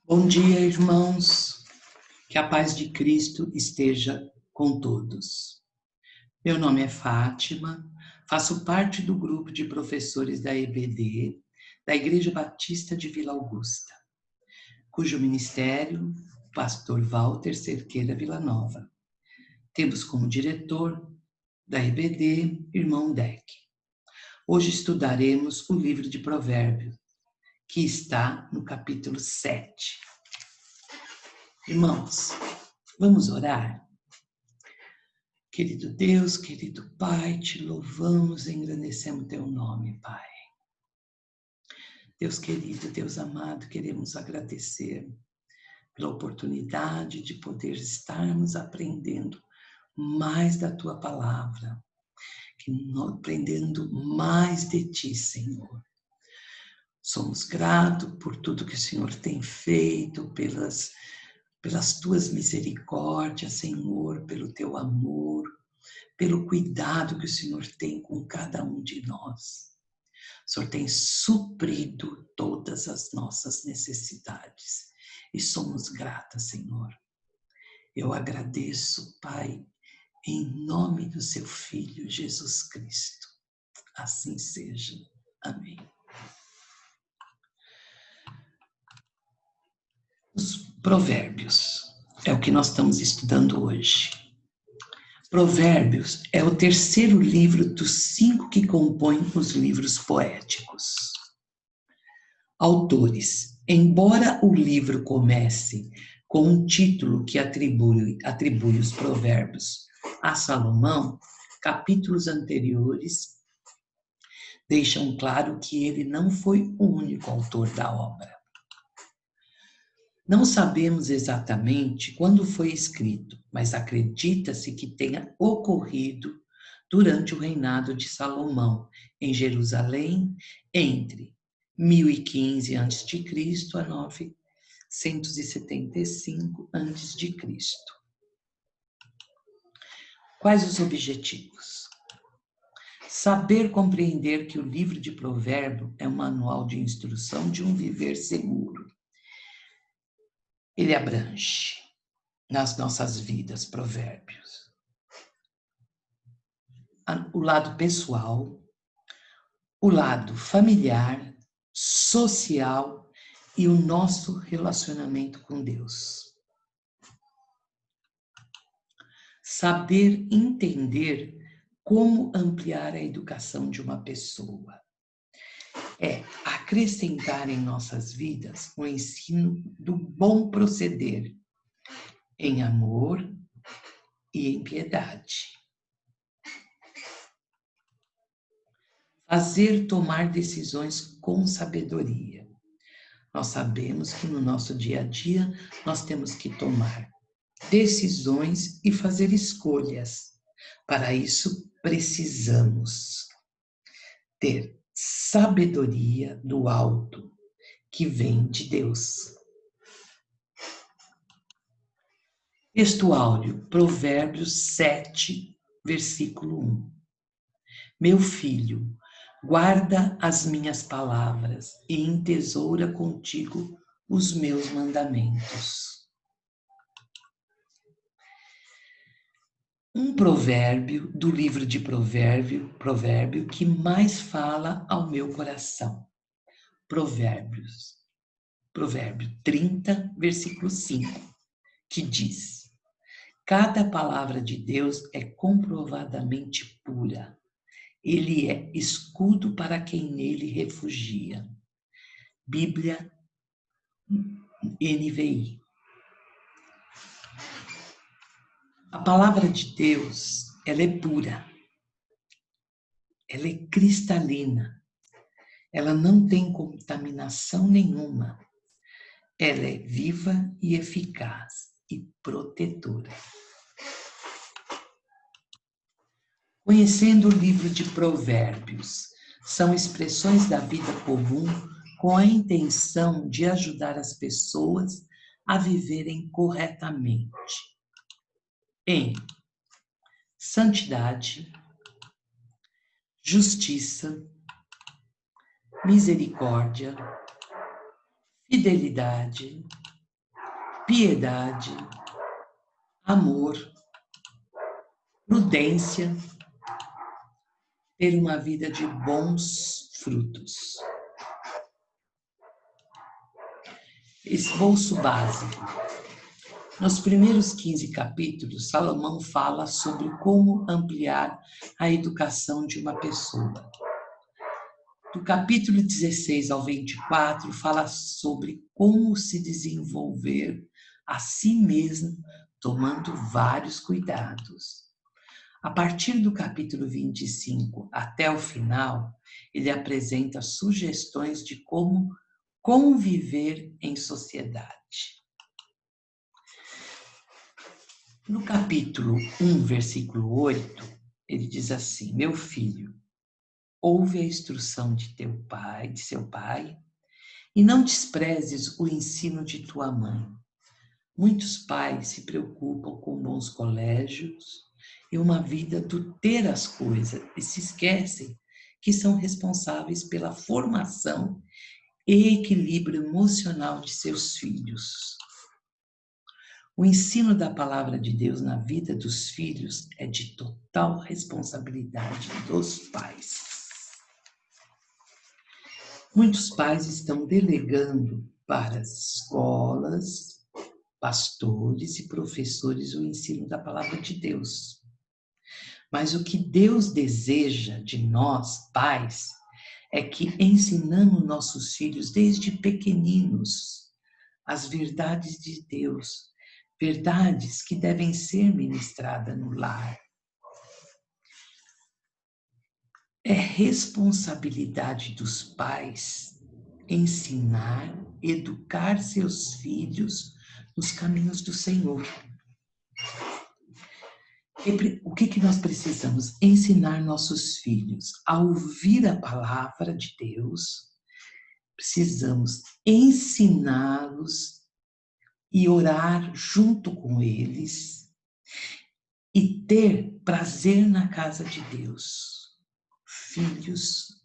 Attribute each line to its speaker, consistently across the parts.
Speaker 1: Bom dia, irmãos. Que a paz de Cristo esteja com todos. Meu nome é Fátima, faço parte do grupo de professores da EBD, da Igreja Batista de Vila Augusta, cujo ministério, o pastor Walter Cerqueira Villanova. Temos como diretor da EBD, irmão Deck. Hoje estudaremos o livro de Provérbios, que está no capítulo 7. Irmãos, vamos orar? Querido Deus, querido Pai, te louvamos e engrandecemos teu nome, Pai. Deus querido, Deus amado, queremos agradecer pela oportunidade de poder estarmos aprendendo mais da tua palavra, aprendendo mais de ti, Senhor. Somos gratos por tudo que o Senhor tem feito, pelas tuas misericórdias, Senhor, pelo teu amor, pelo cuidado que o Senhor tem com cada um de nós. O Senhor tem suprido todas as nossas necessidades e somos gratas, Senhor. Eu agradeço, Pai, em nome do seu Filho, Jesus Cristo. Assim seja. Amém. Os Provérbios é o que nós estamos estudando hoje. Provérbios é o terceiro livro dos 5 que compõem os livros poéticos. Autores. Embora o livro comece com um título que atribui os provérbios a Salomão, capítulos anteriores deixam claro que ele não foi o único autor da obra. Não sabemos exatamente quando foi escrito, mas acredita-se que tenha ocorrido durante o reinado de Salomão, em Jerusalém, entre 1015 a.C. a 975 a.C. Quais os objetivos? Saber compreender que o livro de Provérbios é um manual de instrução de um viver seguro. Ele abrange nas nossas vidas provérbios. O lado pessoal, o lado familiar, social e o nosso relacionamento com Deus. Saber entender como ampliar a educação de uma pessoa. É acrescentar em nossas vidas o ensino do bom proceder, em amor e em piedade. Fazer tomar decisões com sabedoria. Nós sabemos que no nosso dia a dia nós temos que tomar decisões e fazer escolhas. Para isso, precisamos ter sabedoria do alto, que vem de Deus. Texto áureo, Provérbios 7, versículo 1. Meu filho, guarda as minhas palavras e entesoura contigo os meus mandamentos. Um provérbio do livro de provérbio que mais fala ao meu coração. Provérbio 30, versículo 5, que diz: cada palavra de Deus é comprovadamente pura. Ele é escudo para quem nele refugia. Bíblia NVI. A palavra de Deus, ela é pura. Ela é cristalina. Ela não tem contaminação nenhuma. Ela é viva e eficaz e protetora. Conhecendo o livro de Provérbios, são expressões da vida comum com a intenção de ajudar as pessoas a viverem corretamente em santidade, justiça, misericórdia, fidelidade, piedade, amor, prudência, ter uma vida de bons frutos. Esboço básico. Nos primeiros 15 capítulos, Salomão fala sobre como ampliar a educação de uma pessoa. Do capítulo 16 ao 24, fala sobre como se desenvolver a si mesmo, tomando vários cuidados. A partir do capítulo 25 até o final, ele apresenta sugestões de como conviver em sociedade. No capítulo 1, versículo 8, ele diz assim: meu filho, ouve a instrução de seu pai, e não desprezes o ensino de tua mãe. Muitos pais se preocupam com bons colégios e uma vida do ter as coisas e se esquecem que são responsáveis pela formação e equilíbrio emocional de seus filhos. O ensino da palavra de Deus na vida dos filhos é de total responsabilidade dos pais. Muitos pais estão delegando para as escolas, pastores e professores o ensino da palavra de Deus. Mas o que Deus deseja de nós, pais, é que ensinamos nossos filhos desde pequeninos as verdades de Deus, verdades que devem ser ministradas no lar. É responsabilidade dos pais ensinar, educar seus filhos nos caminhos do Senhor. O que nós precisamos? Ensinar nossos filhos a ouvir a palavra de Deus. Precisamos ensiná-los e orar junto com eles e ter prazer na casa de Deus. Filhos,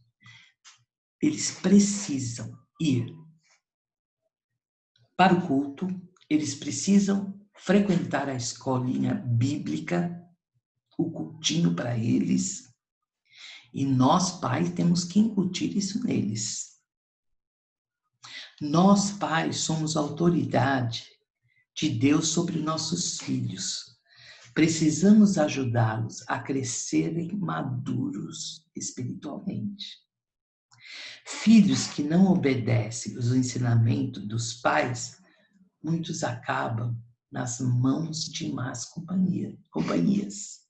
Speaker 1: eles precisam ir para o culto, eles precisam frequentar a escolinha bíblica, o cultinho para eles, e nós, pais, temos que incutir isso neles. Nós, pais, somos autoridade de Deus sobre nossos filhos. Precisamos ajudá-los a crescerem maduros espiritualmente. Filhos que não obedecem os ensinamentos dos pais, muitos acabam nas mãos de más companhias,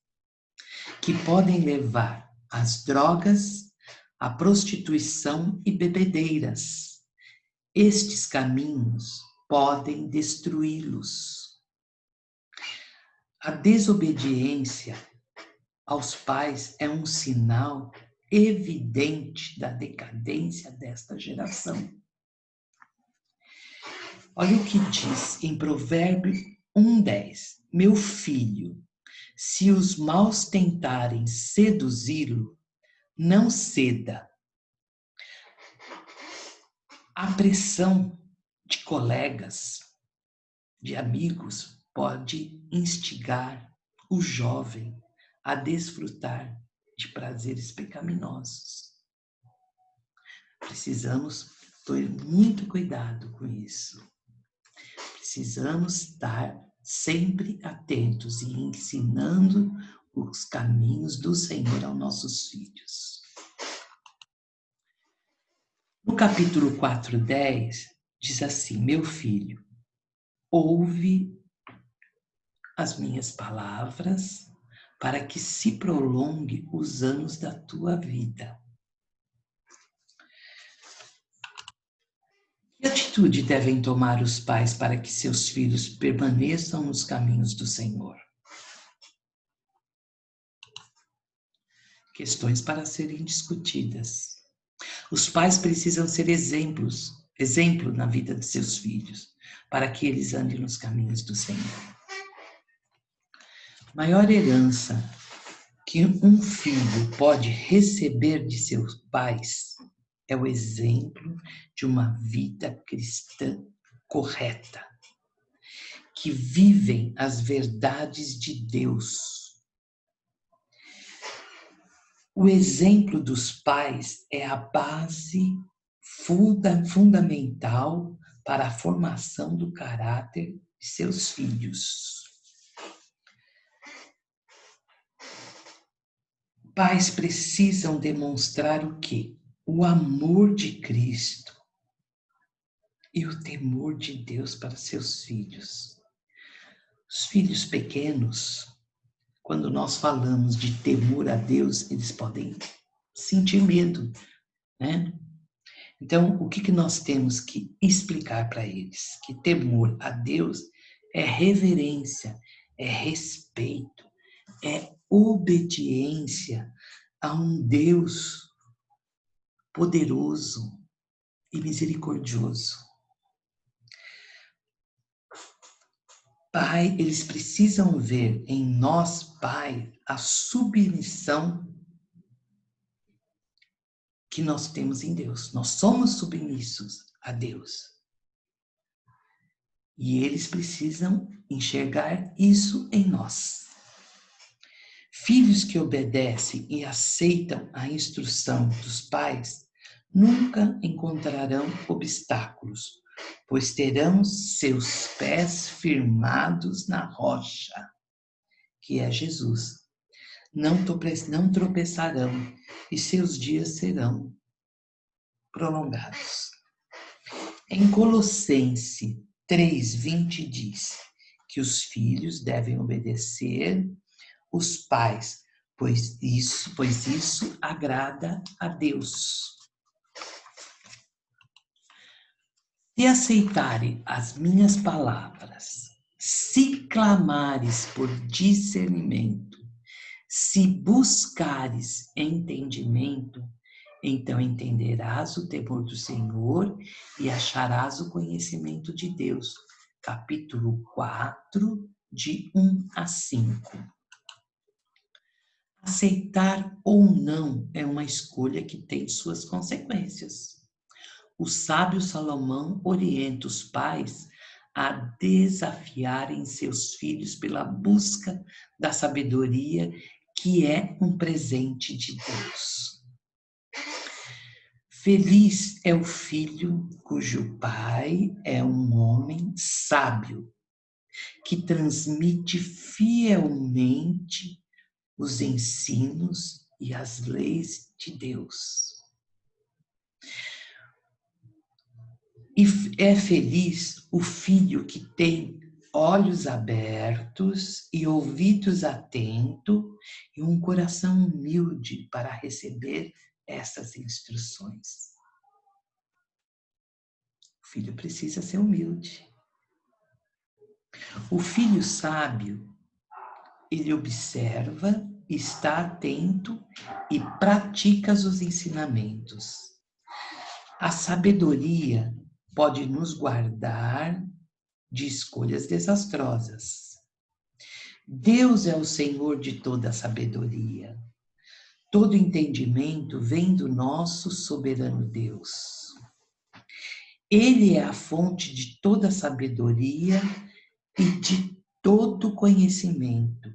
Speaker 1: que podem levar às drogas, à prostituição e bebedeiras. Estes caminhos podem destruí-los. A desobediência aos pais é um sinal evidente da decadência desta geração. Olha o que diz em Provérbios 1:10. Meu filho, se os maus tentarem seduzi-lo, não ceda. A pressão de colegas, de amigos, pode instigar o jovem a desfrutar de prazeres pecaminosos. Precisamos ter muito cuidado com isso. Precisamos estar sempre atentos e ensinando os caminhos do Senhor aos nossos filhos. No capítulo 4:10, diz assim: meu filho, ouve as minhas palavras para que se prolongue os anos da tua vida. Que atitude devem tomar os pais para que seus filhos permaneçam nos caminhos do Senhor? Questões para serem discutidas. Os pais precisam ser exemplo na vida de seus filhos, para que eles andem nos caminhos do Senhor. Maior herança que um filho pode receber de seus pais é o exemplo de uma vida cristã correta. que vivem as verdades de Deus. O exemplo dos pais é a base fundamental para a formação do caráter de seus filhos. Pais precisam demonstrar o quê? O amor de Cristo e o temor de Deus para seus filhos. Os filhos pequenos, quando nós falamos de temor a Deus, eles podem sentir medo, né? Então, o que nós temos que explicar para eles? Que temor a Deus é reverência, é respeito, é obediência a um Deus poderoso e misericordioso. Pai, eles precisam ver em nós, Pai, a submissão que nós temos em Deus. Nós somos submissos a Deus. E eles precisam enxergar isso em nós. Filhos que obedecem e aceitam a instrução dos pais nunca encontrarão obstáculos, pois terão seus pés firmados na rocha, que é Jesus. Não tropeçarão e seus dias serão prolongados. Em Colossenses 3:20 diz que os filhos devem obedecer os pais, pois isso agrada a Deus. Se aceitarem as minhas palavras, se clamares por discernimento, se buscares entendimento, então entenderás o temor do Senhor e acharás o conhecimento de Deus. Capítulo 4, de 1 a 5. Aceitar ou não é uma escolha que tem suas consequências. O sábio Salomão orienta os pais a desafiarem seus filhos pela busca da sabedoria, que é um presente de Deus. Feliz é o filho cujo pai é um homem sábio, que transmite fielmente os ensinos e as leis de Deus. E é feliz o filho que tem olhos abertos e ouvidos atentos e um coração humilde para receber essas instruções. O filho precisa ser humilde. O filho sábio, ele observa, está atento e pratica os ensinamentos. A sabedoria pode nos guardar de escolhas desastrosas. Deus é o Senhor de toda a sabedoria. Todo entendimento vem do nosso soberano Deus. Ele é a fonte de toda sabedoria e de todo conhecimento.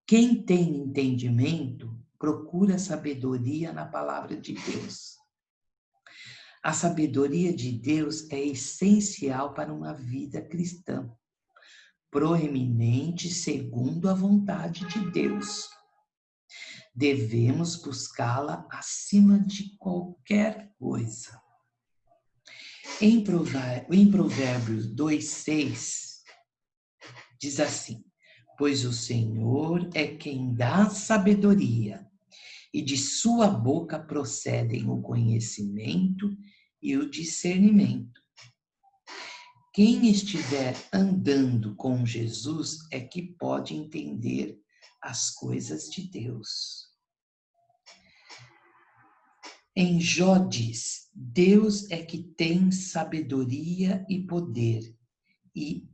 Speaker 1: Quem tem entendimento procura sabedoria na palavra de Deus. A sabedoria de Deus é essencial para uma vida cristã, proeminente segundo a vontade de Deus. Devemos buscá-la acima de qualquer coisa. Em Provérbios 2:6, diz assim: pois o Senhor é quem dá sabedoria, e de sua boca procedem o conhecimento e o discernimento. Quem estiver andando com Jesus é que pode entender as coisas de Deus. Em Jó diz: Deus é que tem sabedoria e poder, e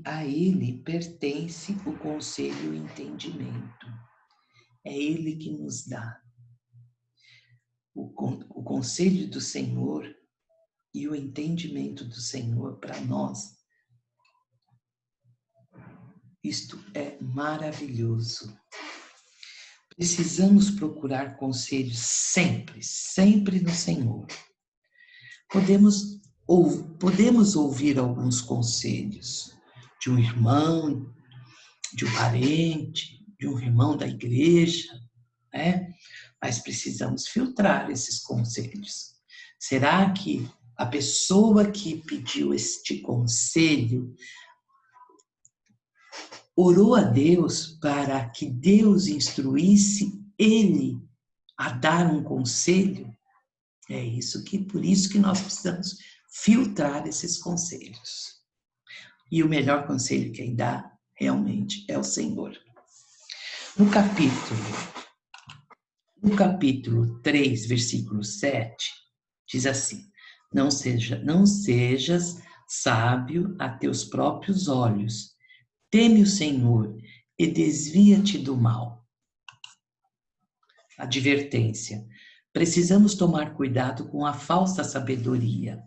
Speaker 1: a ele pertence o conselho e o entendimento. É ele que nos dá o conselho do Senhor e o entendimento do Senhor para nós Isto é maravilhoso. Precisamos procurar conselhos sempre, sempre no Senhor. Podemos ouvir alguns conselhos de um irmão, de um parente, de um irmão da igreja, né? Mas precisamos filtrar esses conselhos. Será que a pessoa que pediu este conselho orou a Deus para que Deus instruísse ele a dar um conselho? Por isso que nós precisamos filtrar esses conselhos. E o melhor conselho que ele dá, realmente, é o Senhor. No capítulo 3, versículo 7, diz assim: não sejas sábio a teus próprios olhos, teme o Senhor e desvia-te do mal. Advertência: precisamos tomar cuidado com a falsa sabedoria.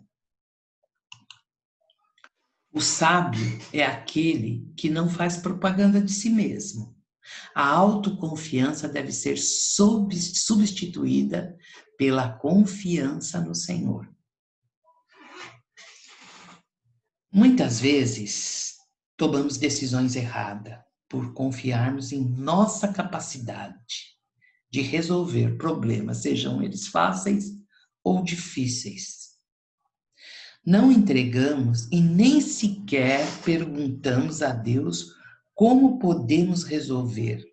Speaker 1: O sábio é aquele que não faz propaganda de si mesmo. A autoconfiança deve ser substituída pela confiança no Senhor. Muitas vezes, tomamos decisões erradas por confiarmos em nossa capacidade de resolver problemas, sejam eles fáceis ou difíceis. Não entregamos e nem sequer perguntamos a Deus como podemos resolver.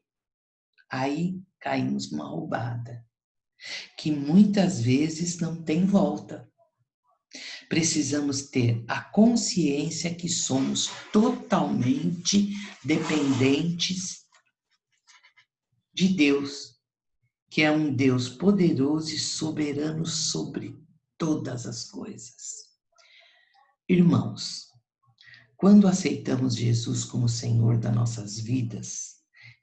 Speaker 1: Aí caímos numa roubada, que muitas vezes não tem volta. Precisamos ter a consciência que somos totalmente dependentes de Deus, que é um Deus poderoso e soberano sobre todas as coisas. Irmãos, quando aceitamos Jesus como Senhor das nossas vidas,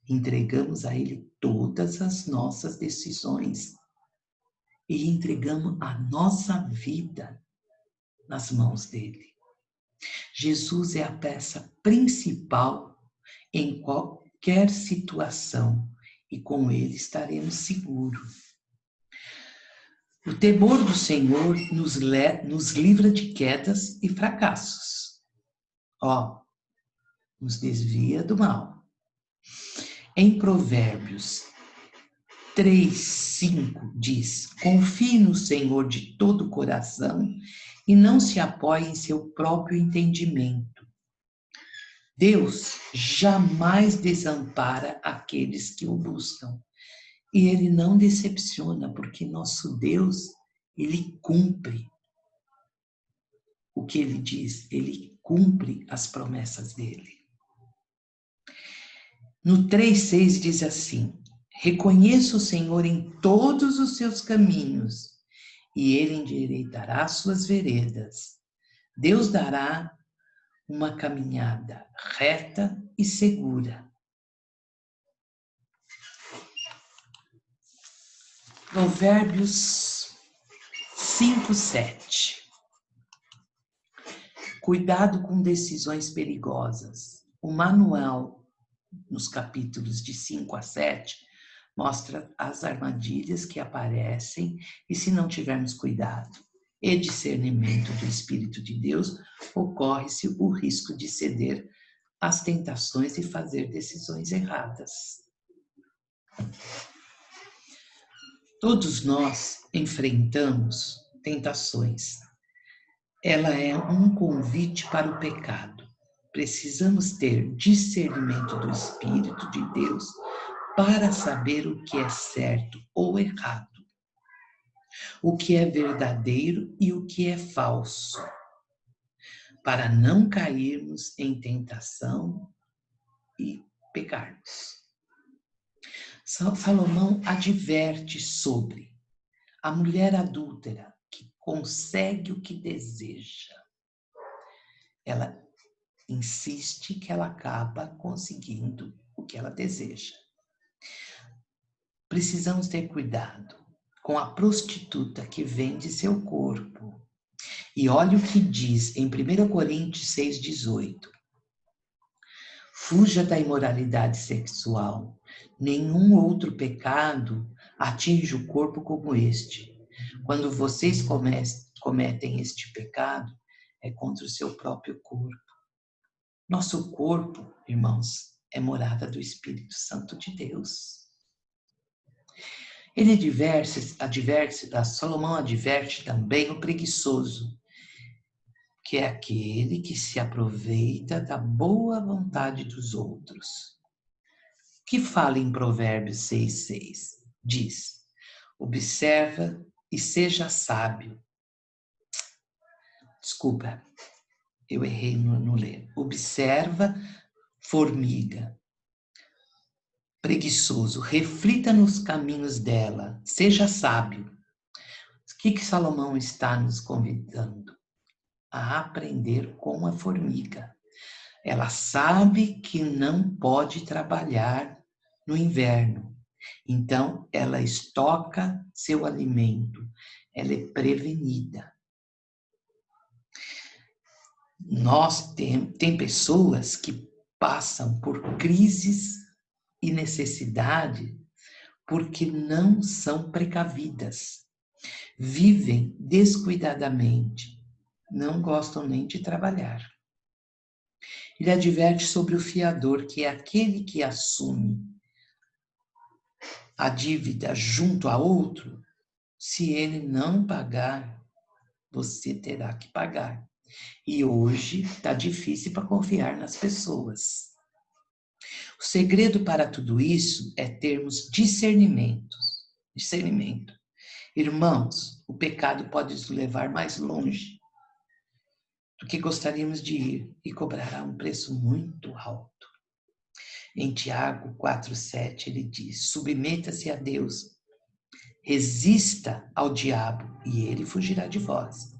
Speaker 1: entregamos a Ele todas as nossas decisões e entregamos a nossa vida nas mãos dele. Jesus é a peça principal em qualquer situação e com ele estaremos seguros. O temor do Senhor nos livra de quedas e fracassos. Nos desvia do mal. Em Provérbios 3:5 diz: confie no Senhor de todo o coração e não se apoie em seu próprio entendimento. Deus jamais desampara aqueles que o buscam. E ele não decepciona, porque nosso Deus, ele cumpre o que ele diz, ele cumpre as promessas dele. No 3:6 diz assim: reconheça o Senhor em todos os seus caminhos, e ele endireitará suas veredas. Deus dará uma caminhada reta e segura. Provérbios 5:7. Cuidado com decisões perigosas. O manual, nos capítulos de 5-7, mostra as armadilhas que aparecem e, se não tivermos cuidado e discernimento do Espírito de Deus, ocorre-se o risco de ceder às tentações e fazer decisões erradas. Todos nós enfrentamos tentações. Ela é um convite para o pecado. Precisamos ter discernimento do Espírito de Deus para saber o que é certo ou errado, o que é verdadeiro e o que é falso, para não cairmos em tentação e pecarmos. Salomão adverte sobre a mulher adúltera que consegue o que deseja. Ela insiste que ela acaba conseguindo o que ela deseja. Precisamos ter cuidado com a prostituta que vende seu corpo. E olha o que diz em 1 Coríntios 6:18. Fuja da imoralidade sexual. Nenhum outro pecado atinge o corpo como este. Quando vocês cometem este pecado, é contra o seu próprio corpo. Nosso corpo, irmãos, é morada do Espírito Santo de Deus. Salomão adverte também o preguiçoso, que é aquele que se aproveita da boa vontade dos outros. Que fala em Provérbios 6:6. Diz: observa e seja sábio. Desculpa, eu errei no ler. Observa, formiga. Preguiçoso, reflita nos caminhos dela, seja sábio. O que Salomão está nos convidando? A aprender com a formiga. Ela sabe que não pode trabalhar no inverno, então ela estoca seu alimento, ela é prevenida. Tem pessoas que passam por crises e necessidade porque não são precavidas, vivem descuidadamente, não gostam nem de trabalhar. Ele adverte sobre o fiador, que é aquele que assume a dívida junto a outro. Se ele não pagar, você terá que pagar. E hoje está difícil para confiar nas pessoas. O segredo para tudo isso é termos discernimento. Irmãos, o pecado pode nos levar mais longe do que gostaríamos de ir e cobrará um preço muito alto. Em Tiago 4:7 ele diz: submeta-se a Deus, resista ao diabo e ele fugirá de vós.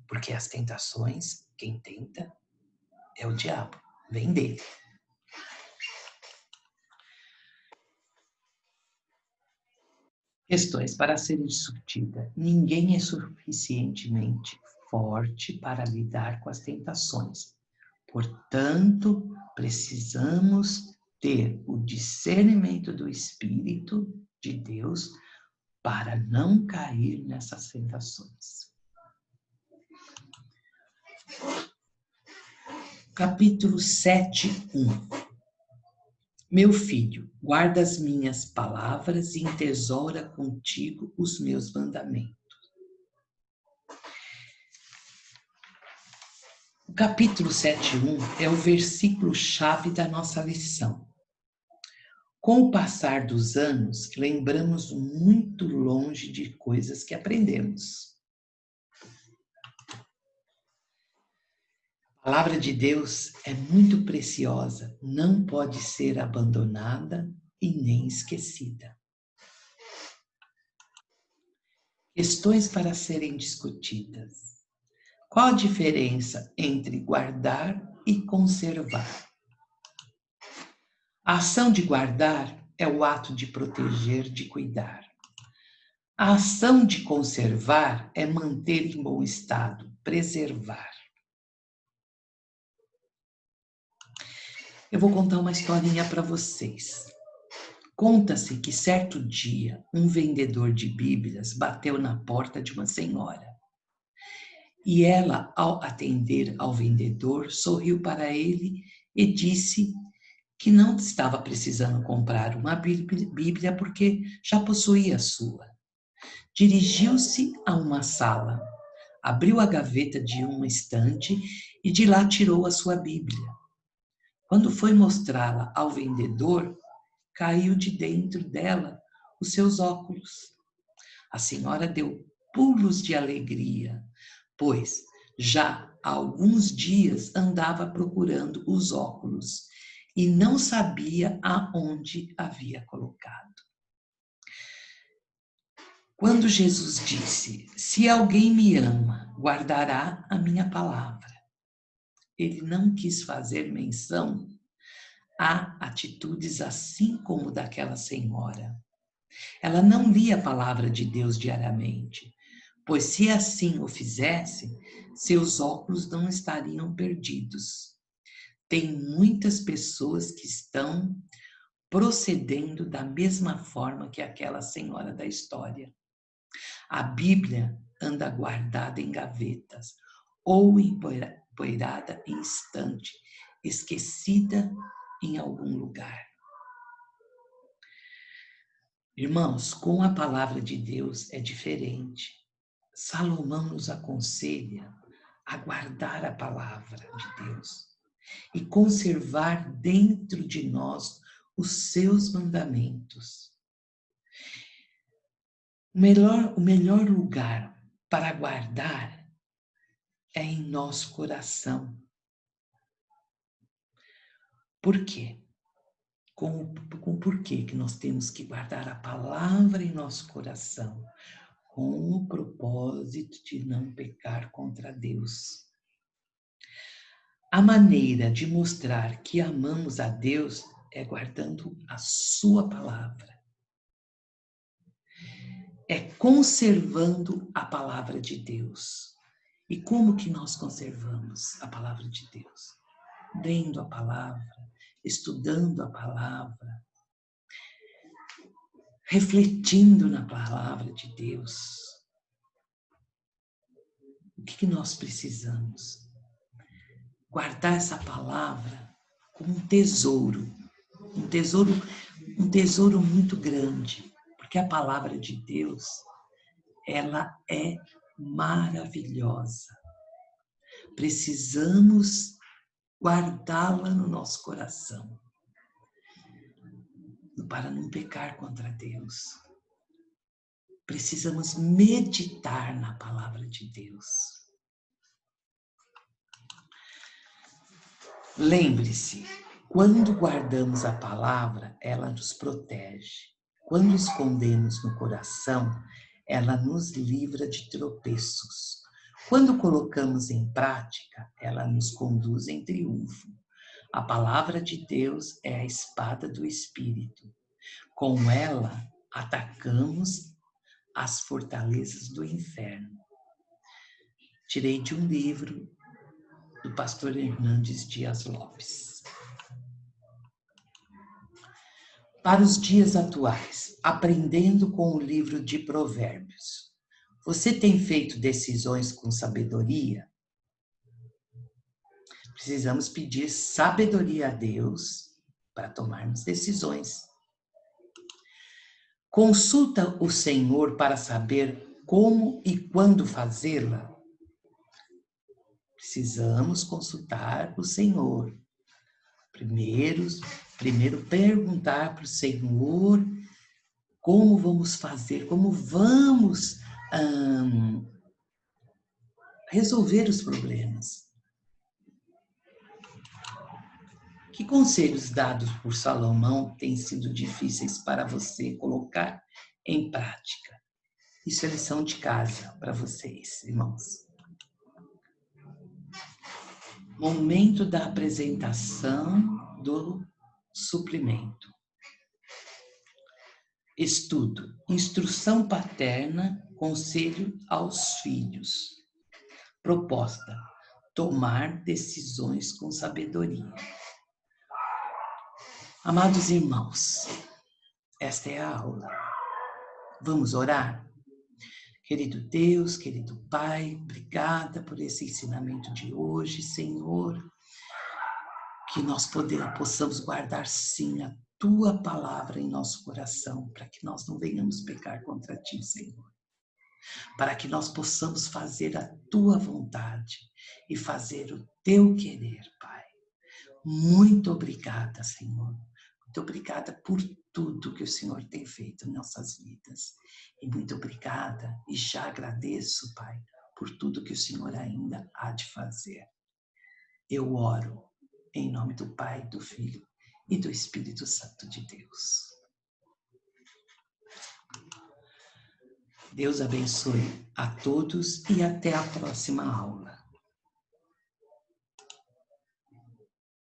Speaker 1: Porque as tentações, quem tenta é o diabo, vem dele. Questões para serem discutidas. Ninguém é suficientemente forte para lidar com as tentações. Portanto, precisamos ter o discernimento do Espírito de Deus para não cair nessas tentações. Capítulo 7:1. Meu filho, guarda as minhas palavras e entesoura contigo os meus mandamentos. O capítulo 7:1 é o versículo-chave da nossa lição. Com o passar dos anos, lembramos muito longe de coisas que aprendemos. A palavra de Deus é muito preciosa, não pode ser abandonada e nem esquecida. Questões para serem discutidas. Qual a diferença entre guardar e conservar? A ação de guardar é o ato de proteger, de cuidar. A ação de conservar é manter em bom estado, preservar. Eu vou contar uma historinha para vocês. Conta-se que certo dia, um vendedor de Bíblias bateu na porta de uma senhora. E ela, ao atender ao vendedor, sorriu para ele e disse que não estava precisando comprar uma Bíblia porque já possuía a sua. Dirigiu-se a uma sala, abriu a gaveta de uma estante e de lá tirou a sua Bíblia. Quando foi mostrá-la ao vendedor, caiu de dentro dela os seus óculos. A senhora deu pulos de alegria, pois já há alguns dias andava procurando os óculos e não sabia aonde havia colocado. Quando Jesus disse: se alguém me ama, guardará a minha palavra, ele não quis fazer menção a atitudes assim como daquela senhora. Ela não lia a palavra de Deus diariamente, pois se assim o fizesse, seus óculos não estariam perdidos. tem muitas pessoas que estão procedendo da mesma forma que aquela senhora da história. A Bíblia anda guardada em gavetas ou empoeirada em estante, esquecida em algum lugar. Irmãos, com a palavra de Deus é diferente. Salomão nos aconselha a guardar a palavra de Deus e conservar dentro de nós os seus mandamentos. O melhor lugar para guardar é em nosso coração. Por quê? Com porquê que nós temos que guardar a palavra em nosso coração, com o propósito de não pecar contra Deus. A maneira de mostrar que amamos a Deus é guardando a sua palavra. É conservando a palavra de Deus. E como que nós conservamos a palavra de Deus? Lendo a palavra, estudando a palavra, refletindo na palavra de Deus. O que nós precisamos? Guardar essa palavra como um tesouro muito grande, porque a palavra de Deus, ela é maravilhosa. Precisamos guardá-la no nosso coração, para não pecar contra Deus. Precisamos meditar na palavra de Deus. Lembre-se, quando guardamos a palavra, ela nos protege. Quando escondemos no coração, ela nos livra de tropeços. Quando colocamos em prática, ela nos conduz em triunfo. A palavra de Deus é a espada do Espírito. Com ela, atacamos as fortalezas do inferno. Tirei de um livro do pastor Hernandes Dias Lopes. Para os dias atuais, aprendendo com o livro de Provérbios, você tem feito decisões com sabedoria? Precisamos pedir sabedoria a Deus para tomarmos decisões. Consulta o Senhor para saber como e quando fazê-la. Precisamos consultar o Senhor. Primeiro perguntar para o Senhor como vamos fazer, como vamos resolver os problemas. Que conselhos dados por Salomão têm sido difíceis para você colocar em prática? Isso é lição de casa para vocês, irmãos. Momento da apresentação do suplemento. Estudo. Instrução paterna, conselho aos filhos. Proposta. Tomar decisões com sabedoria. Amados irmãos, esta é a aula. Vamos orar? Querido Deus, querido Pai, obrigada por esse ensinamento de hoje, Senhor. Que nós possamos guardar, sim, a Tua palavra em nosso coração, para que nós não venhamos pecar contra Ti, Senhor. Para que nós possamos fazer a Tua vontade e fazer o Teu querer, Pai. Muito obrigada, Senhor. Muito obrigada por tudo que o Senhor tem feito em nossas vidas. E muito obrigada, e já agradeço, Pai, por tudo que o Senhor ainda há de fazer. Eu oro em nome do Pai, do Filho e do Espírito Santo de Deus. Deus abençoe a todos e até a próxima aula.